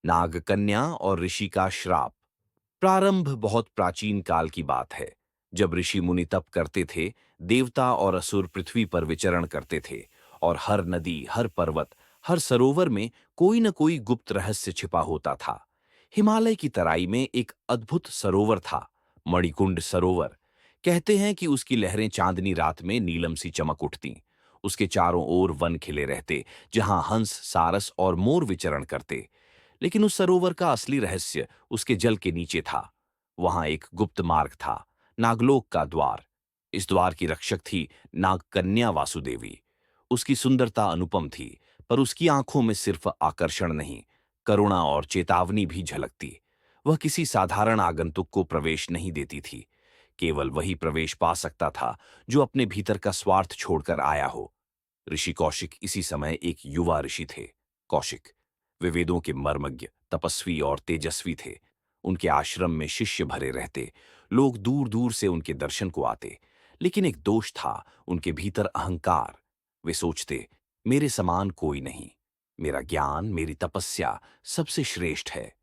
नागकन्या और ऋषि का श्राप। प्रारंभ बहुत प्राचीन काल की बात है, जब ऋषि मुनि तप करते थे। देवता और असुर पृथ्वी पर विचरण करते थे, और हर नदी, हर पर्वत, हर सरोवर में कोई न कोई गुप्त रहस्य छिपा होता था। हिमालय की तराई में एक अद्भुत सरोवर था, मणिकुंड सरोवर। कहते हैं कि उसकी लहरें चांदनी रात में नीलम सी चमक उठतीं। उसके चारों ओर वन खिले रहते, जहां हंस, सारस और मोर विचरण करते। लेकिन उस सरोवर का असली रहस्य उसके जल के नीचे था। वहां एक गुप्त मार्ग था, नागलोक का द्वार। इस द्वार की रक्षक थी नागकन्या वासुदेवी। उसकी सुंदरता अनुपम थी, पर उसकी आंखों में सिर्फ आकर्षण नहीं, करुणा और चेतावनी भी झलकती। वह किसी साधारण आगंतुक को प्रवेश नहीं देती थी। केवल वही प्रवेश पा सकता था जो अपने भीतर का स्वार्थ छोड़कर आया हो। ऋषि कौशिक इसी समय एक युवा ऋषि थे। कौशिक वे वेदों के मर्मज्ञ, तपस्वी और तेजस्वी थे। उनके आश्रम में शिष्य भरे रहते, लोग दूर दूर से उनके दर्शन को आते। लेकिन एक दोष था, उनके भीतर अहंकार। वे सोचते, मेरे समान कोई नहीं, मेरा ज्ञान, मेरी तपस्या सबसे श्रेष्ठ है।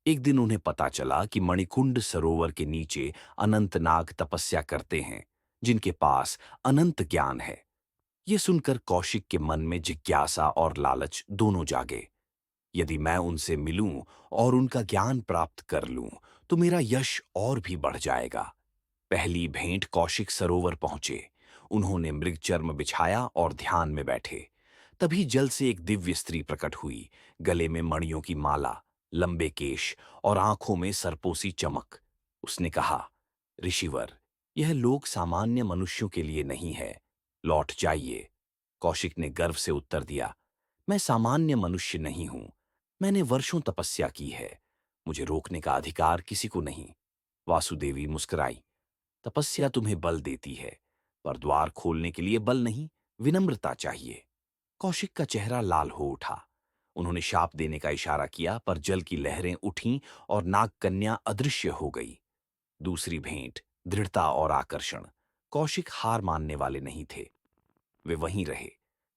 एक दिन उन्हें पता चला कि मणिकुंड सरोवर के नीचे अनंत नाग तपस्या करते हैं, जिनके पास अनंत ज्ञान है। ये सुनकर कौशिक के मन में जिज्ञासा और लालच दोनों जागे। यदि मैं उनसे मिलूं और उनका ज्ञान प्राप्त कर लूं, तो मेरा यश और भी बढ़ जाएगा। पहली भेंट कौशिक सरोवर पहुंचे। उन्होंने मृगचर्म बिछाया और ध्यान में बैठे। तभी जल से एक दिव्य स्त्री प्रकट हुई, गले में मणियों की माला, लंबे केश और आंखों में सरपोसी चमक। उसने कहा, ऋषिवर, यह लोक सामान्य मनुष्यों के लिए नहीं है, लौट जाइए। कौशिक ने गर्व से उत्तर दिया, मैं सामान्य मनुष्य नहीं हूं, मैंने वर्षों तपस्या की है, मुझे रोकने का अधिकार किसी को नहीं। वासुदेवी मुस्कुराई, तपस्या तुम्हें बल देती है, पर द्वार खोलने के लिए बल नहीं, विनम्रता चाहिए। कौशिक का चेहरा लाल हो उठा। उन्होंने शाप देने का इशारा किया, पर जल की लहरें उठीं और नागकन्या अदृश्य हो गई। दूसरी भेंट, दृढ़ता और आकर्षण। कौशिक हार मानने वाले नहीं थे। वे वहीं रहे।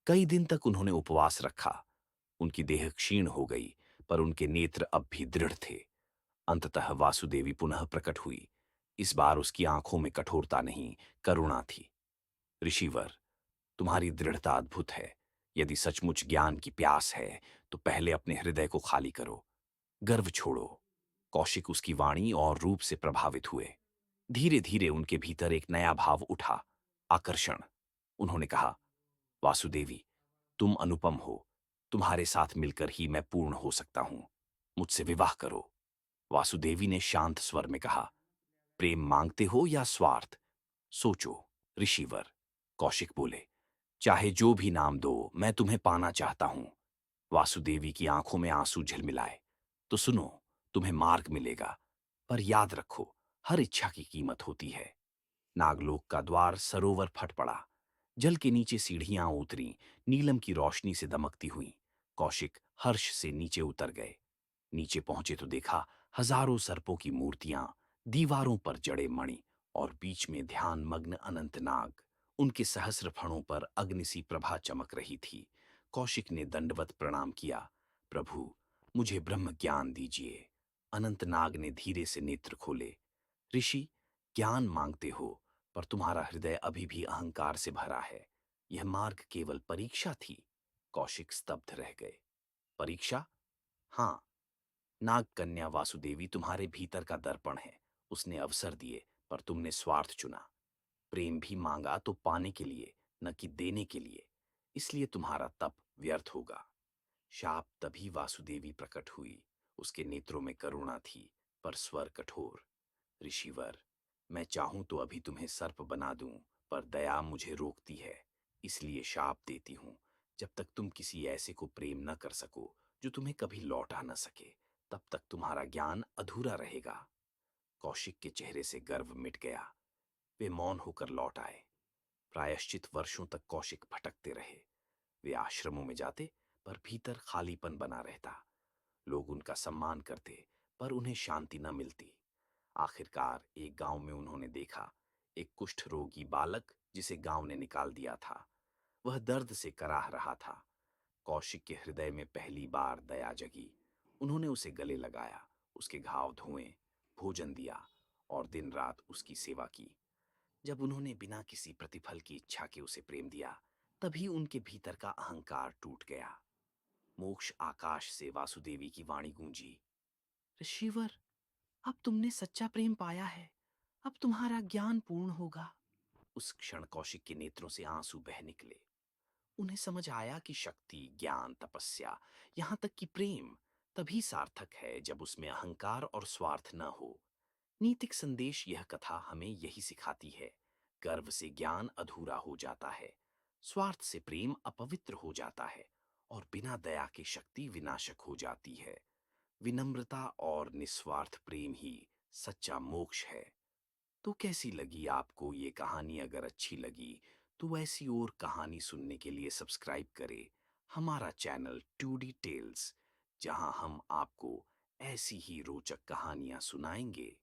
कई दिन तक उन्होंने उपवास रखा। उनकी देह क्षीण हो गई, पर उनके नेत्र अब भी दृढ़ थे। अंततः वासुदेवी पुनः प्रकट हुई। इस बार उसकी आंखों में कठोरता नहीं, करुणा थी। ऋषिवर, तुम्हारी दृढ़ता अद्भुत है। यदि सचमुच ज्ञान की प्यास है, तो पहले अपने हृदय को खाली करो, गर्व छोड़ो। कौशिक उसकी वाणी और रूप से प्रभावित हुए। धीरे धीरे उनके भीतर एक नया भाव उठा, आकर्षण। उन्होंने कहा, वासुदेवी, तुम अनुपम हो, तुम्हारे साथ मिलकर ही मैं पूर्ण हो सकता हूं, मुझसे विवाह करो। वासुदेवी ने शांत स्वर में कहा, प्रेम मांगते हो या स्वार्थ, सोचो। ऋषिवर, कौशिक बोले, चाहे जो भी नाम दो, मैं तुम्हें पाना चाहता हूं। वासुदेवी की आंखों में आंसू झिलमिलाए, तो सुनो, तुम्हें मार्ग मिलेगा, पर याद रखो, हर इच्छा की कीमत होती है। नागलोक का द्वार सरोवर फट पड़ा। जल के नीचे सीढ़ियां उतरी, नीलम की रोशनी से दमकती हुई। कौशिक हर्ष से नीचे उतर गए। नीचे पहुंचे तो देखा हजारों सर्पों की मूर्तियां, दीवारों पर जड़े मणि, और बीच में ध्यान मग्न अनंत नाग। उनके सहस्र फणों पर अग्नि सी प्रभा चमक रही थी। कौशिक ने दंडवत प्रणाम किया, प्रभु, मुझे ब्रह्म ज्ञान दीजिए। अनंत नाग ने धीरे से नेत्र खोले, ऋषि, ज्ञान मांगते हो, पर तुम्हारा हृदय अभी भी अहंकार से भरा है। यह मार्ग केवल परीक्षा थी। कौशिक स्तब्ध रह गए। परीक्षा? हाँ, नाग कन्या वासुदेवी तुम्हारे भीतर का दर्पण है। उसने अवसर दिए, पर तुमने स्वार्थ चुना। प्रेम भी मांगा तो पाने के लिए, न कि देने के लिए। इसलिए तुम्हारा तप व्यर्थ होगा। शाप तभी वासुदेवी प्रकट हुई। उसके नेत्रों में करुणा थी, पर स्वर कठोर। ऋषिवर, मैं चाहूं तो अभी तुम्हें सर्प बना दूं, पर दया मुझे रोकती है। इसलिए शाप देती हूं, जब तक तुम किसी ऐसे को प्रेम न कर सको जो तुम्हें कभी लौटा न सके, तब तक तुम्हारा ज्ञान अधूरा रहेगा। कौशिक के चेहरे से गर्व मिट गया। वे मौन होकर लौट आए। प्रायश्चित वर्षों तक कौशिक भटकते रहे। वे आश्रमों में जाते, पर भीतर खालीपन बना रहता। लोग उनका सम्मान करते, पर उन्हें शांति न मिलती। आखिरकार एक गांव में उन्होंने देखा एक कुष्ठ रोगी बालक, जिसे गांव ने निकाल दिया था। वह दर्द से कराह रहा था। कौशिक के हृदय में पहली बार दया जगी। उन्होंने उसे गले लगाया, उसके घाव धोए, भोजन दिया और दिन रात उसकी सेवा की। जब उन्होंने बिना किसी प्रतिफल की इच्छा के उसे प्रेम दिया, तभी उनके भीतर का अहंकार टूट गया। मोक्ष आकाश से वासुदेवी की वाणी गूंजी, ऋषिवर, अब तुमने सच्चा प्रेम पाया है, अब तुम्हारा ज्ञान पूर्ण होगा। उस क्षण कौशिक के नेत्रों से आंसू बह निकले। उन्हें समझ आया कि शक्ति, ज्ञान, तपस्या, यहां तक कि प्रेम तभी सार्थक है जब उसमें अहंकार और स्वार्थ न हो। नीतिक संदेश यह कथा हमें यही सिखाती है। गर्व से ज्ञान अधूरा हो जाता है, स्वार्थ से प्रेम अपवित्र हो जाता है और बिना दया के शक्ति विनाशक हो जाती है। विनम्रता और निस्वार्थ प्रेम ही सच्चा मोक्ष है। तो कैसी लगी आपको ये कहानी? अगर अच्छी लगी तो ऐसी और कहानी सुनने के लिए सब्सक्राइब करें हमारा चैनल टू डी टेल्स, जहां हम आपको ऐसी ही रोचक कहानियां सुनाएंगे।